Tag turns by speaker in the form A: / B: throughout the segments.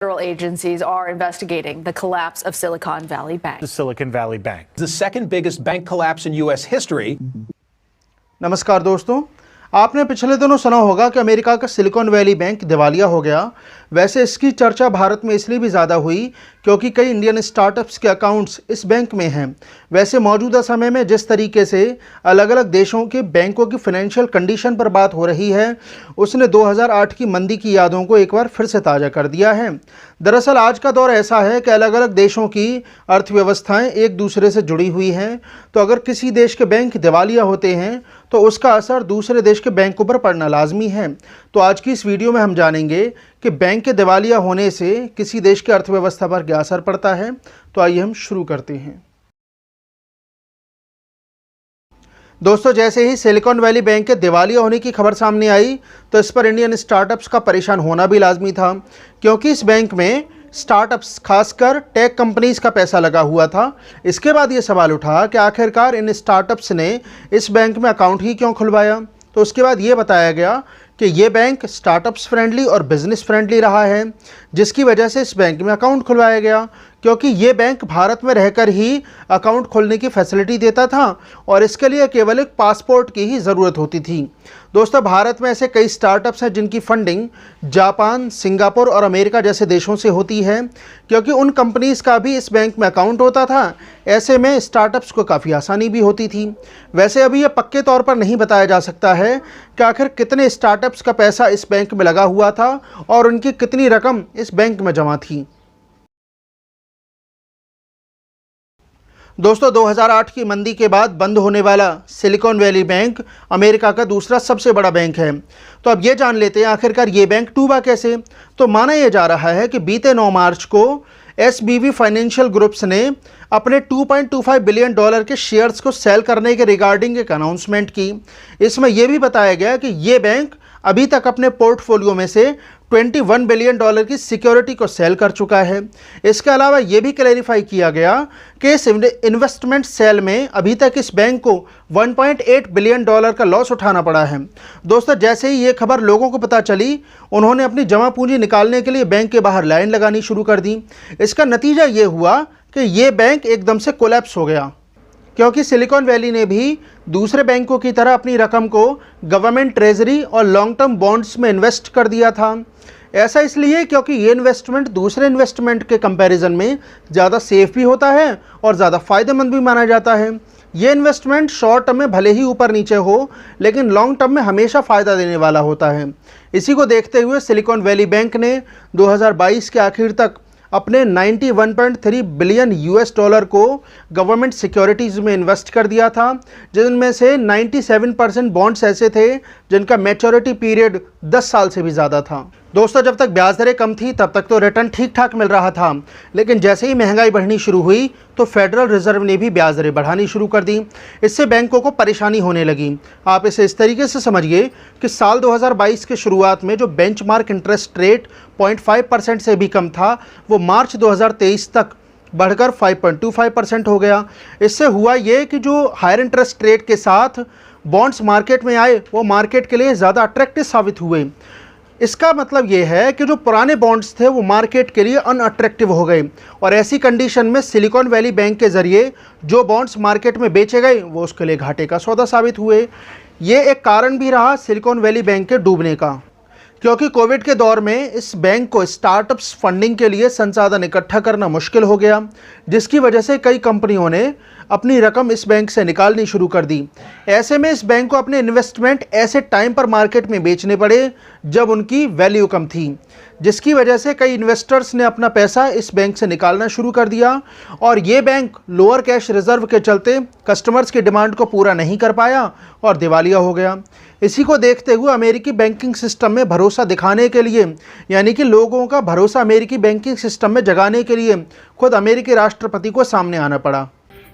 A: Federal agencies are investigating the collapse of Silicon Valley Bank.
B: The Silicon Valley Bank.
C: The second biggest bank collapse in U.S. history.
D: नमस्कार दोस्तों, आपने पिछले दिनों सुना होगा कि अमेरिका का सिलिकॉन वैली बैंक दिवालिया हो गया। वैसे इसकी चर्चा भारत में इसलिए भी ज़्यादा हुई क्योंकि कई इंडियन स्टार्टअप्स के अकाउंट्स इस बैंक में हैं। वैसे मौजूदा समय में जिस तरीके से अलग अलग देशों के बैंकों की फाइनेंशियल कंडीशन पर बात हो रही है, उसने 2008 की मंदी की यादों को एक बार फिर से ताज़ा कर दिया है। दरअसल आज का दौर ऐसा है कि अलग अलग देशों की अर्थव्यवस्थाएं एक दूसरे से जुड़ी हुई हैं, तो अगर किसी देश के बैंक दिवालिया होते हैं तो उसका असर दूसरे देश के बैंकों पर पड़ना लाजमी है। तो आज की इस वीडियो में हम जानेंगे कि बैंक के दिवालिया होने से किसी देश की अर्थव्यवस्था पर क्या असर पड़ता है। तो आइए हम शुरू करते हैं। दोस्तों, जैसे ही सिलिकॉन वैली बैंक के दिवालिया होने की खबर सामने आई तो इस पर इंडियन स्टार्टअप्स का परेशान होना भी लाजमी था, क्योंकि इस बैंक में स्टार्टअप्स खासकर टेक कंपनीज का पैसा लगा हुआ था। इसके बाद ये सवाल उठा कि आखिरकार इन स्टार्टअप्स ने इस बैंक में अकाउंट ही क्यों खुलवाया। तो उसके बाद ये बताया गया कि ये बैंक स्टार्टअप्स फ्रेंडली और बिजनेस फ्रेंडली रहा है, जिसकी वजह से इस बैंक में अकाउंट खुलवाया गया, क्योंकि ये बैंक भारत में रहकर ही अकाउंट खोलने की फैसिलिटी देता था और इसके लिए केवल एक पासपोर्ट की ही ज़रूरत होती थी। दोस्तों, भारत में ऐसे कई स्टार्टअप्स हैं जिनकी फंडिंग जापान, सिंगापुर और अमेरिका जैसे देशों से होती है, क्योंकि उन कंपनीज़ का भी इस बैंक में अकाउंट होता था। ऐसे में स्टार्टअप्स को काफ़ी आसानी भी होती थी। वैसे अभी ये पक्के तौर पर नहीं बताया जा सकता है कि आखिर कितने स्टार्टअप्स का पैसा इस बैंक में लगा हुआ था और उनकी कितनी रकम इस बैंक में जमा थी। दोस्तों, 2008 की मंदी के बाद बंद होने वाला सिलिकॉन वैली बैंक अमेरिका का दूसरा सबसे बड़ा बैंक है। तो अब ये जान लेते हैं आखिरकार ये बैंक डूबा कैसे। तो माना यह जा रहा है कि बीते 9 मार्च को SBV फाइनेंशियल ग्रुप्स ने अपने $2.25 बिलियन के शेयर्स को सेल करने के रिगार्डिंग एक अनाउंसमेंट की। इसमें यह भी बताया गया कि ये बैंक अभी तक अपने पोर्टफोलियो में से $21 बिलियन की सिक्योरिटी को सेल कर चुका है। इसके अलावा ये भी क्लैरिफाई किया गया कि इस इन्वेस्टमेंट सेल में अभी तक इस बैंक को $1.8 बिलियन का लॉस उठाना पड़ा है। दोस्तों, जैसे ही ये खबर लोगों को पता चली, उन्होंने अपनी जमा पूंजी निकालने के लिए बैंक के बाहर लाइन लगानी शुरू कर दी। इसका नतीजा ये हुआ कि ये बैंक एकदम से कोलैप्स हो गया, क्योंकि सिलिकॉन वैली ने भी दूसरे बैंकों की तरह अपनी रकम को गवर्नमेंट ट्रेजरी और लॉन्ग टर्म बॉन्ड्स में इन्वेस्ट कर दिया था। ऐसा इसलिए क्योंकि ये इन्वेस्टमेंट दूसरे इन्वेस्टमेंट के कंपैरिजन में ज़्यादा सेफ भी होता है और ज़्यादा फ़ायदेमंद भी माना जाता है। ये इन्वेस्टमेंट शॉर्ट टर्म में भले ही ऊपर नीचे हो, लेकिन लॉन्ग टर्म में हमेशा फ़ायदा देने वाला होता है। इसी को देखते हुए सिलिकॉन वैली बैंक ने 2022 के आखिर तक अपने $91.3 बिलियन को गवर्नमेंट सिक्योरिटीज़ में इन्वेस्ट कर दिया था, जिनमें से 97% बॉन्ड्स ऐसे थे जिनका मैच्योरिटी पीरियड 10 साल से भी ज़्यादा था। दोस्तों, जब तक ब्याज दरें कम थी तब तक तो रिटर्न ठीक ठाक मिल रहा था, लेकिन जैसे ही महंगाई बढ़नी शुरू हुई तो फेडरल रिजर्व ने भी ब्याज दरें बढ़ानी शुरू कर दी। इससे बैंकों को परेशानी होने लगी। आप इसे इस तरीके से समझिए कि साल 2022 के शुरुआत में जो बेंचमार्क इंटरेस्ट रेट 0.5% से भी कम था, वो मार्च 2023 तक बढ़कर 5.25% हो गया। इससे हुआ ये कि जो हायर इंटरेस्ट रेट के साथ बॉन्ड्स मार्केट में आए, वो मार्केट के लिए ज़्यादा अट्रैक्टिव साबित हुए। इसका मतलब ये है कि जो पुराने बॉन्ड्स थे वो मार्केट के लिए अनअट्रैक्टिव हो गए, और ऐसी कंडीशन में सिलिकॉन वैली बैंक के ज़रिए जो बॉन्ड्स मार्केट में बेचे गए वो उसके लिए घाटे का सौदा साबित हुए। ये एक कारण भी रहा सिलिकॉन वैली बैंक के डूबने का, क्योंकि कोविड के दौर में इस बैंक को स्टार्टअप्स फंडिंग के लिए संसाधन इकट्ठा करना मुश्किल हो गया, जिसकी वजह से कई कंपनियों ने अपनी रकम इस बैंक से निकालनी शुरू कर दी। ऐसे में इस बैंक को अपने इन्वेस्टमेंट ऐसे टाइम पर मार्केट में बेचने पड़े जब उनकी वैल्यू कम थी, जिसकी वजह से कई इन्वेस्टर्स ने अपना पैसा इस बैंक से निकालना शुरू कर दिया, और ये बैंक लोअर कैश रिजर्व के चलते कस्टमर्स की डिमांड को पूरा नहीं कर पाया और दिवालिया हो गया। इसी को देखते हुए अमेरिकी बैंकिंग सिस्टम में भरोसा दिखाने के लिए, यानी कि लोगों का भरोसा अमेरिकी बैंकिंग सिस्टम में जगाने के लिए खुद अमेरिकी राष्ट्रपति को सामने आना पड़ा।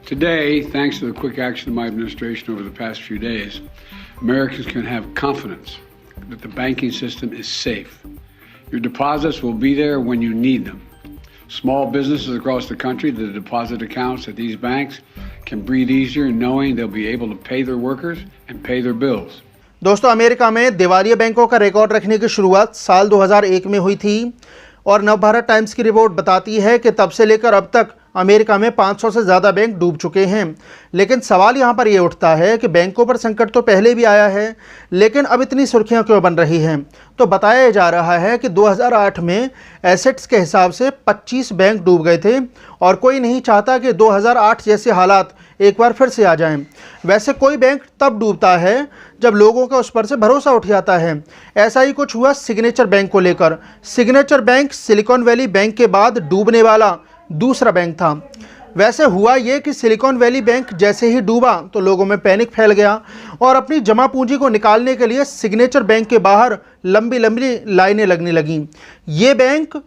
E: Today, thanks to the quick action of my administration over the past few days, Americans can have confidence that the banking system is safe. Your deposits will be there when you need them. Small businesses across the country, the deposit accounts at these banks can breathe easier knowing they'll be able to pay their workers and pay their bills.
D: दोस्तों, America में दिवालिया बैंकों का record रखने की शुरुआत साल 2001 में हुई थी। और नवभारत टाइम्स की रिपोर्ट बताती है कि तब से लेकर अब तक अमेरिका में 500 से ज़्यादा बैंक डूब चुके हैं। लेकिन सवाल यहाँ पर ये उठता है कि बैंकों पर संकट तो पहले भी आया है, लेकिन अब इतनी सुर्खियाँ क्यों बन रही हैं। तो बताया जा रहा है कि 2008 में एसेट्स के हिसाब से 25 बैंक डूब गए थे और कोई नहीं चाहता कि 2008 जैसे हालात एक बार फिर से आ जाएं। वैसे कोई बैंक तब डूबता है जब लोगों का उस पर से भरोसा उठ जाता है। ऐसा ही कुछ हुआ सिग्नेचर बैंक को लेकर। Signature bank silicon valley bank के बाद डूबने वाला दूसरा बैंक था। वैसे हुआ ये कि सिलिकॉन वैली बैंक जैसे ही डूबा तो लोगों में पैनिक फैल गया और अपनी जमा पूंजी को निकालने के लिए सिग्नेचर बैंक के बाहर लंबी लंबी लाइनें लगने लगीं। ये बैंक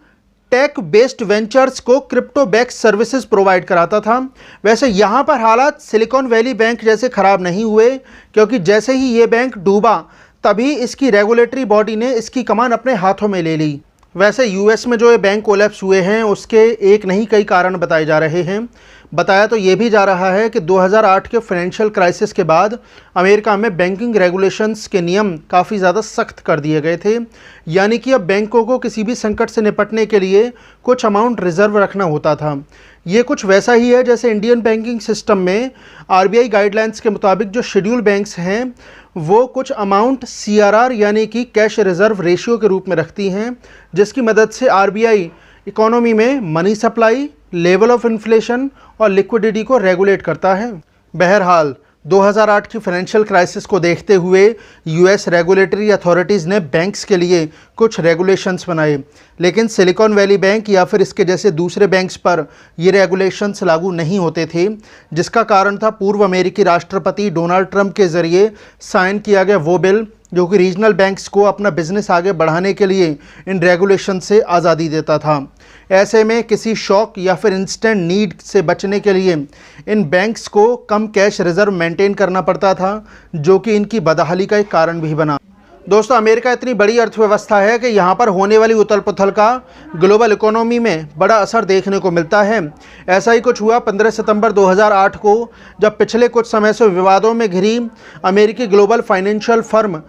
D: टेक बेस्ड वेंचर्स को क्रिप्टो बैक सर्विसेज प्रोवाइड कराता था। वैसे यहाँ पर हालात सिलिकॉन वैली बैंक जैसे ख़राब नहीं हुए, क्योंकि जैसे ही ये बैंक डूबा तभी इसकी रेगुलेटरी बॉडी ने इसकी कमान अपने हाथों में ले ली। वैसे यूएस में जो ये बैंक कोलैप्स हुए हैं उसके एक नहीं कई कारण बताए जा रहे हैं। बताया तो ये भी जा रहा है कि 2008 के फाइनेंशियल क्राइसिस के बाद अमेरिका में बैंकिंग रेगुलेशंस के नियम काफ़ी ज़्यादा सख्त कर दिए गए थे। यानी कि अब बैंकों को किसी भी संकट से निपटने के लिए कुछ अमाउंट रिजर्व रखना होता था। ये कुछ वैसा ही है जैसे इंडियन बैंकिंग सिस्टम में आरबीआई गाइडलाइंस के मुताबिक जो शेड्यूल बैंक्स हैं वो कुछ अमाउंट सीआरआर यानी कि कैश रिजर्व रेशियो के रूप में रखती हैं, जिसकी मदद से आरबीआई इकोनॉमी में money supply, level of inflation और लिक्विडिटी को रेगुलेट करता है। बहरहाल 2008 की फाइनेंशियल क्राइसिस को देखते हुए यूएस रेगुलेटरी अथॉरिटीज़ ने बैंक्स के लिए कुछ रेगुलेशंस बनाए, लेकिन सिलिकॉन वैली बैंक या फिर इसके जैसे दूसरे बैंक्स पर ये रेगुलेशंस लागू नहीं होते थे, जिसका कारण था पूर्व अमेरिकी राष्ट्रपति डोनाल्ड ट्रंप के ज़रिए साइन किया गया वो बिल जो कि रीजनल बैंक्स को अपना बिजनेस आगे बढ़ाने के लिए इन रेगुलेशन से आज़ादी देता था। ऐसे में किसी शॉक या फिर इंस्टेंट नीड से बचने के लिए इन बैंक्स को कम कैश रिजर्व मेंटेन करना पड़ता था, जो कि इनकी बदहाली का एक कारण भी बना। दोस्तों, अमेरिका इतनी बड़ी अर्थव्यवस्था है कि यहाँ पर होने वाली उथल पुथल का ग्लोबल इकोनॉमी में बड़ा असर देखने को मिलता है। ऐसा ही कुछ हुआ 15 सितंबर 2008 को, जब पिछले कुछ समय से विवादों में घिरी अमेरिकी global financial firm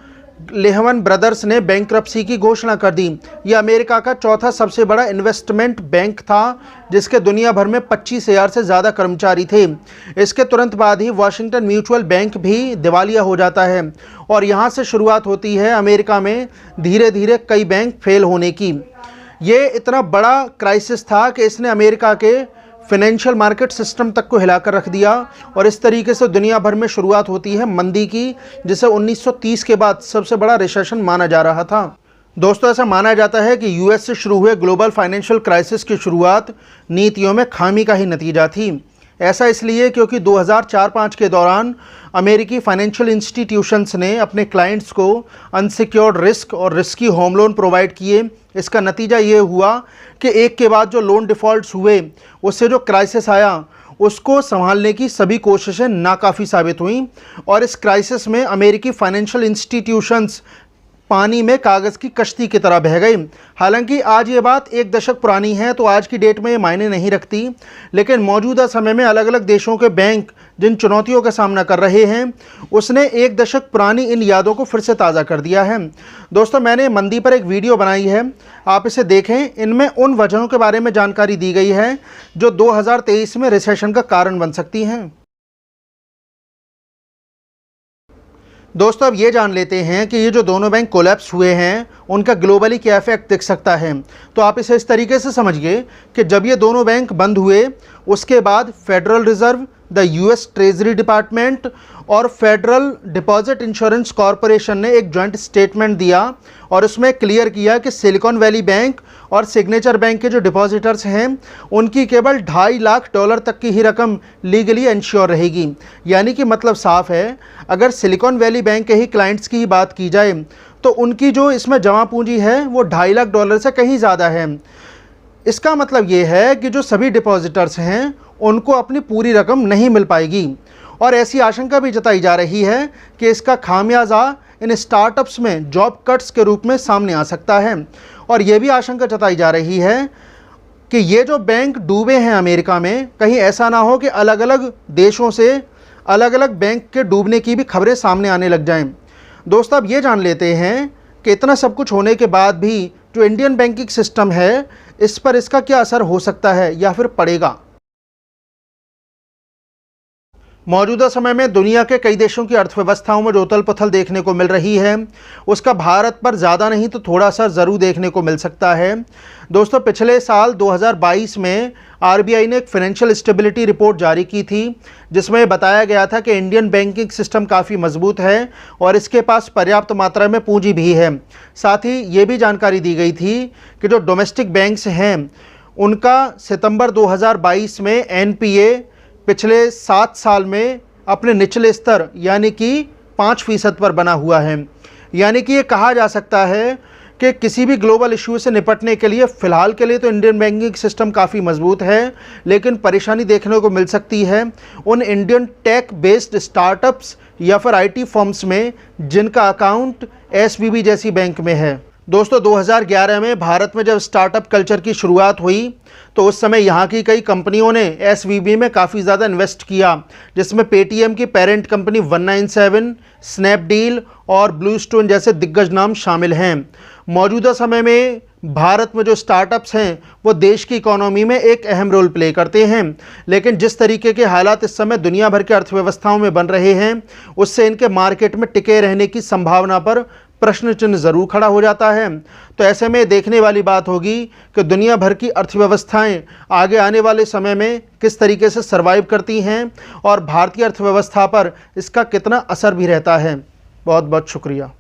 D: Lehmann brothers ने बैंक्रप्सी की घोषणा कर दी। ये अमेरिका का चौथा सबसे बड़ा इन्वेस्टमेंट बैंक था, जिसके दुनिया भर में 25,000 से ज़्यादा कर्मचारी थे। इसके तुरंत बाद ही वॉशिंगटन म्यूचुअल बैंक भी दिवालिया हो जाता है और यहाँ से शुरुआत होती है अमेरिका में धीरे धीरे कई बैंक फेल होने की। ये इतना बड़ा क्राइसिस था कि इसने अमेरिका के फाइनेंशियल मार्केट सिस्टम तक को हिलाकर रख दिया और इस तरीके से दुनिया भर में शुरुआत होती है मंदी की, जिसे 1930 के बाद सबसे बड़ा रिसेशन माना जा रहा था। दोस्तों, ऐसा माना जाता है कि यूएस से शुरू हुए ग्लोबल फाइनेंशियल क्राइसिस की शुरुआत नीतियों में खामी का ही नतीजा थी। ऐसा इसलिए क्योंकि 2004-05 के दौरान अमेरिकी फाइनेंशियल इंस्टीट्यूशंस ने अपने क्लाइंट्स को अनसिक्योर्ड रिस्क और रिस्की होम लोन प्रोवाइड किए। इसका नतीजा ये हुआ कि एक के बाद जो लोन डिफ़ॉल्ट्स हुए, उससे जो क्राइसिस आया उसको संभालने की सभी कोशिशें नाकाफ़ी साबित हुईं और इस क्राइसिस में अमेरिकी फाइनेंशियल इंस्टीट्यूशंस पानी में कागज़ की कश्ती की तरह बह गई। हालांकि आज ये बात एक दशक पुरानी है तो आज की डेट में ये मायने नहीं रखती, लेकिन मौजूदा समय में अलग अलग देशों के बैंक जिन चुनौतियों का सामना कर रहे हैं उसने एक दशक पुरानी इन यादों को फिर से ताज़ा कर दिया है। दोस्तों, मैंने मंदी पर एक वीडियो बनाई है, आप इसे देखें। इनमें उन वजहों के बारे में जानकारी दी गई है जो 2023 में रिसेशन का कारण बन सकती हैं। दोस्तों, अब ये जान लेते हैं कि ये जो दोनों बैंक कोलैप्स हुए हैं उनका ग्लोबली क्या इफेक्ट दिख सकता है। तो आप इसे इस तरीके से समझिए कि जब ये दोनों बैंक बंद हुए उसके बाद federal reserve, the US treasury department और फेडरल डिपॉजिट इंश्योरेंस कॉरपोरेशन ने एक जॉइंट स्टेटमेंट दिया और उसमें क्लियर किया कि सिलिकॉन वैली बैंक और सिग्नेचर बैंक के जो डिपॉजिटर्स हैं उनकी केवल $2.5 लाख तक की ही रकम लीगली इंश्योर रहेगी। यानी कि मतलब साफ है, अगर सिलिकॉन वैली बैंक के ही क्लाइंट्स की ही बात की जाए तो उनकी जो इसमें जमा पूंजी है वो $2.5 लाख से कहीं ज़्यादा है। इसका मतलब ये है कि जो सभी डिपॉजिटर्स हैं उनको अपनी पूरी रकम नहीं मिल पाएगी और ऐसी आशंका भी जताई जा रही है कि इसका खामियाजा इन स्टार्टअप्स में जॉब कट्स के रूप में सामने आ सकता है। और ये भी आशंका जताई जा रही है कि ये जो बैंक डूबे हैं अमेरिका में, कहीं ऐसा ना हो कि अलग अलग देशों से अलग अलग बैंक के डूबने की भी खबरें सामने आने लग जाएं। दोस्तों, अब ये जान लेते हैं कि इतना सब कुछ होने के बाद भी जो इंडियन बैंकिंग सिस्टम है इस पर इसका क्या असर हो सकता है या फिर पड़ेगा। मौजूदा समय में दुनिया के कई देशों की अर्थव्यवस्थाओं में जो उथल पुथल देखने को मिल रही है उसका भारत पर ज़्यादा नहीं तो थोड़ा सा ज़रूर देखने को मिल सकता है। दोस्तों, पिछले साल 2022 में आरबीआई ने एक फाइनेंशियल स्टेबिलिटी रिपोर्ट जारी की थी जिसमें बताया गया था कि इंडियन बैंकिंग सिस्टम काफ़ी मजबूत है और इसके पास पर्याप्त मात्रा में पूंजी भी है। साथ ही ये भी जानकारी दी गई थी कि जो डोमेस्टिक बैंक्स हैं उनका सितंबर 2022 में एनपीए पिछले 7 साल में अपने निचले स्तर यानी कि 5% पर बना हुआ है। यानी कि ये कहा जा सकता है कि किसी भी ग्लोबल इश्यू से निपटने के लिए फ़िलहाल के लिए तो इंडियन बैंकिंग सिस्टम काफ़ी मजबूत है, लेकिन परेशानी देखने को मिल सकती है उन इंडियन टेक बेस्ड स्टार्टअप्स या फिर आईटी फर्म्स में जिनका अकाउंट एसवीबी जैसी बैंक में है। दोस्तों, 2011 में भारत में जब स्टार्टअप कल्चर की शुरुआत हुई तो उस समय यहाँ की कई कंपनियों ने एसवीबी में काफ़ी ज़्यादा इन्वेस्ट किया, जिसमें पेटीएम की पेरेंट कंपनी 197, स्नैपडील और ब्लूस्टोन जैसे दिग्गज नाम शामिल हैं। मौजूदा समय में भारत में जो स्टार्टअप्स हैं वो देश की इकोनॉमी में एक अहम रोल प्ले करते हैं, लेकिन जिस तरीके के हालात इस समय दुनिया भर की अर्थव्यवस्थाओं में बन रहे हैं उससे इनके मार्केट में टिके रहने की संभावना पर प्रश्न चिन्ह ज़रूर खड़ा हो जाता है। तो ऐसे में देखने वाली बात होगी कि दुनिया भर की अर्थव्यवस्थाएं आगे आने वाले समय में किस तरीके से सर्वाइव करती हैं और भारतीय अर्थव्यवस्था पर इसका कितना असर भी रहता है। बहुत बहुत शुक्रिया।